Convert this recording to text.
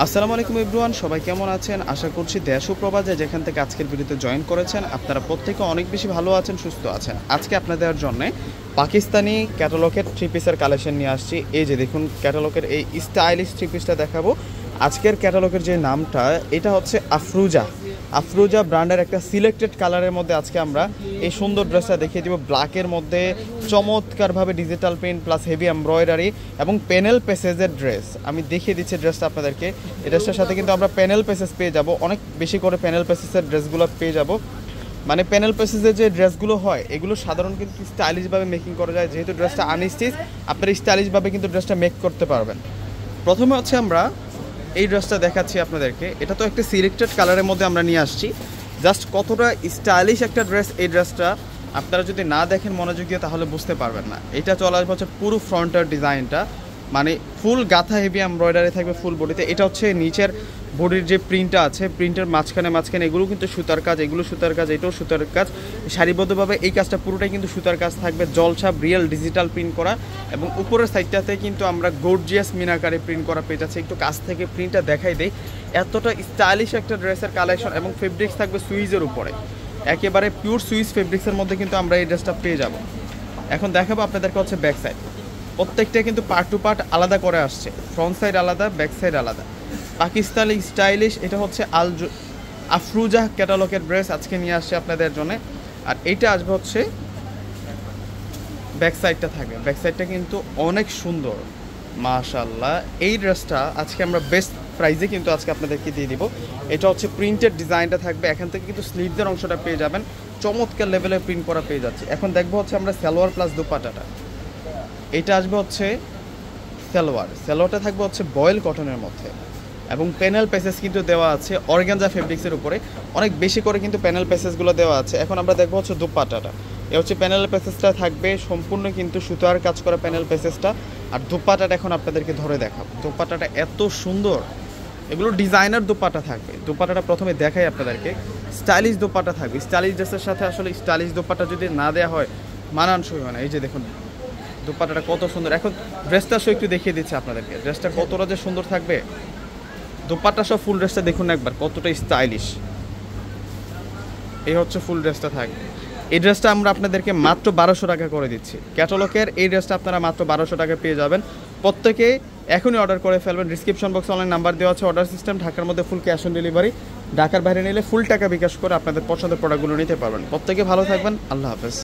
আসসালামু আলাইকুম এভরিওয়ান, সবাই কেমন আছেন? আশা করছি দেশ ও প্রবাসে যেখান থেকে আজকের ভিডিওতে জয়েন করেছেন আপনারা প্রত্যেকে অনেক বেশি ভালো আছেন, সুস্থ আছেন। আজকে আপনাদের জন্য পাকিস্তানি ক্যাটালগের থ্রি পিসের কালেকশন নিয়ে আসছি। এই যে দেখুন ক্যাটালগের এই স্টাইলিশ থ্রি পিসটা দেখাবো। আজকের ক্যাটালগের যে নামটা এটা হচ্ছে আফরুজা ব্র্যান্ডের একটা সিলেক্টেড কালারের মধ্যে আজকে আমরা এই সুন্দর ড্রেসটা দেখিয়ে দিব। ব্ল্যাকের মধ্যে চমৎকারভাবে digital print plus heavy embroidery এবং প্যানেল পেসেজের ড্রেস। আমি দেখিয়ে দিচ্ছি ড্রেসটা আপনাদেরকে। এই ড্রেসটার সাথে কিন্তু আমরা প্যানেল পেসেস পেয়ে যাব, অনেক বেশি করে প্যানেল পেসেসের ড্রেসগুলো পেয়ে যাব। মানে প্যানেল পেসেসের যে ড্রেসগুলো হয় এগুলো সাধারণ কিন্তু স্টাইলিশভাবে মেকিং করা যায়। যেহেতু ড্রেসটা আনস্টিচ, আপনারা স্টাইলিশভাবে কিন্তু ড্রেসটা মেক করতে পারবেন। প্রথমে হচ্ছে আমরা এই ড্রেসটা দেখাচ্ছি আপনাদেরকে। এটা তো একটা সিলেক্টেড কালারের মধ্যে আমরা নিয়ে আসছি। জাস্ট কতটা স্টাইলিশ একটা ড্রেস এই ড্রেসটা আপনারা যদি না দেখেন মনোযোগ দিয়ে তাহলে বুঝতে পারবেন না। এটা চলে আসবে হচ্ছে পুরো ফ্রন্টের ডিজাইনটা, মানে ফুল গাথা হেভি এমব্রয়ডারি থাকবে ফুল বডিতে। এটা হচ্ছে নিচের বডির যে প্রিন্টটা আছে, প্রিন্টের মাঝখানে এগুলো কিন্তু সুতার কাজ, এগুলো সুতার কাজ, এটাও সুতার কাজ। সারিবদ্ধভাবে এই কাজটা পুরোটাই কিন্তু সুতার কাজ থাকবে, জলছাপ রিয়েল ডিজিটাল প্রিন্ট করা। এবং উপরের সাইডটাতে কিন্তু আমরা গর্জিয়াস মিনাকারে প্রিন্ট করা পেয়ে যাচ্ছে। একটু কাছ থেকে প্রিন্টটা দেখাই দেই। এতটা স্টাইলিশ একটা ড্রেসের কালেকশন এবং ফেব্রিক্স থাকবে সুইজের উপরে, একেবারে পিওর সুইস ফেব্রিক্সের মধ্যে কিন্তু আমরা এই ড্রেসটা পেয়ে যাব। এখন দেখাবো আপনাদেরকে হচ্ছে ব্যাক সাইড। প্রত্যেকটা কিন্তু পার্ট টু পার্ট আলাদা করে আসছে, ফ্রন্ট সাইড আলাদা, ব্যাক সাইড আলাদা। পাকিস্তানি স্টাইলিশ এটা হচ্ছে আফরুজা ক্যাটালগের ড্রেস আজকে নিয়ে আসছে আপনাদের জন্য। আর এইটা আসবে হচ্ছে ব্যাক সাইডটা থাকবে, ব্যাক সাইডটা কিন্তু অনেক সুন্দর মাশাআল্লাহ। এই ড্রেসটা আজকে আমরা বেস্ট প্রাইসে কিন্তু আজকে আপনাদেরকে দিয়ে দিব। এটা হচ্ছে প্রিন্টেড ডিজাইনটা থাকবে, এখান থেকে কিন্তু স্লিভদের অংশটা পেয়ে যাবেন, চমৎকার লেভেলের প্রিন্ট করা পেয়ে যাচ্ছে। এখন দেখবো হচ্ছে আমরা সালোয়ার প্লাস দুপাট্টাটা। এটা আসবে হচ্ছে সালোয়ারটা থাকবে হচ্ছে বয়েল কটনের মধ্যে এবং প্যানেল পেসেস কিন্তু দেওয়া আছে অর্গানজা ফেব্রিক্সের উপরে, অনেক বেশি করে কিন্তু প্যানেল পেসেসগুলো দেওয়া আছে। এখন আমরা দেখবো হচ্ছে দুপাট্টাটা। এ হচ্ছে প্যানেল পেসেসটা থাকবে সম্পূর্ণ কিন্তু সুতার কাজ করা প্যানেল পেসেসটা। আর দুপাট্টাটা এখন আপনাদেরকে ধরে দেখাবো। দুপাট্টাটা এত সুন্দর, এগুলো ডিজাইনার দুপাট্টা থাকবে। দুপাট্টাটা প্রথমে দেখাই আপনাদেরকে, স্টাইলিশ দুপাট্টা থাকবে। স্টাইলিশ ড্রেসের সাথে আসলে স্টাইলিশ দুপাট্টা যদি না দেওয়া হয় মানানসই হয় না। এই যে দেখুন দুপাট্টাটা কত সুন্দর। এখন ড্রেসটা সব একটু দেখিয়ে দিচ্ছে আপনাদেরকে, ড্রেসটা কতটা যে সুন্দর থাকবে। দুপাট্টা সব ফুল ড্রেসটা দেখুন একবার কতটা স্টাইলিশ। এই হচ্ছে ফুল ড্রেসটা থাকবে। এই ড্রেসটা আমরা আপনাদেরকে মাত্র 1200 টাকা করে দিচ্ছি। ক্যাটালগের এই ড্রেসটা আপনারা মাত্র 1200 টাকা পেয়ে যাবেন। প্রত্যেকে এখনই অর্ডার করে ফেলবেন। ডিসক্রিপশন বক্সে অনলাইন নাম্বার দেওয়া আছে, অর্ডার সিস্টেম। ঢাকার মধ্যে ফুল ক্যাশ অন ডেলিভারি, ঢাকার বাইরে নিলে ফুল টাকা বিকাশ করে আপনাদের পছন্দের প্রোডাক্টগুলো নিতে পারবেন। প্রত্যেকে ভালো থাকবেন, আল্লাহ হাফেজ।